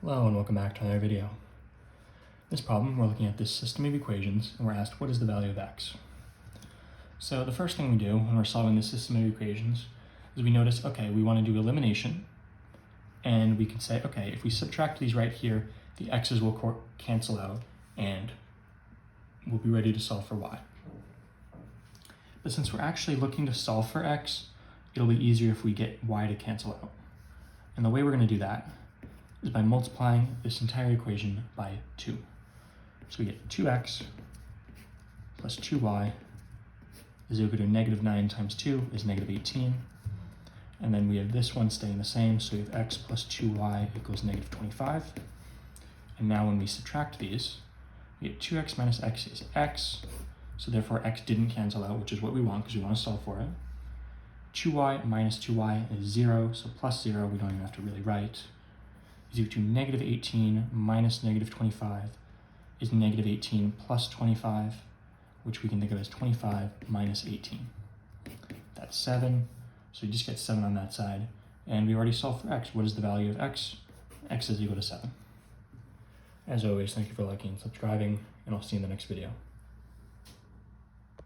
Hello and welcome back to another video. In this problem, we're looking at this system of equations and we're asked what is the value of x. So the first thing we do when we're solving this system of equations is we notice, okay, we want to do elimination, and we can say, okay, if we subtract these right here, the x's will cancel out and we'll be ready to solve for y. But since we're actually looking to solve for x, it'll be easier if we get y to cancel out. And the way we're going to do that is by multiplying this entire equation by 2. So we get 2x plus 2y is equal to negative 9 times 2 is negative 18. And then we have this one staying the same, so we have x plus 2y equals negative 25. And now when we subtract these, we get 2x minus x is x, so therefore x didn't cancel out, which is what we want because we want to solve for it. 2y minus 2y is 0, so plus 0, we don't even have to really write, is equal to negative 18 minus negative 25 is negative 18 plus 25, which we can think of as 25 minus 18. That's 7, so you just get 7 on that side. And we already solved for x. What is the value of x? X is equal to 7. As always, thank you for liking and subscribing, and I'll see you in the next video.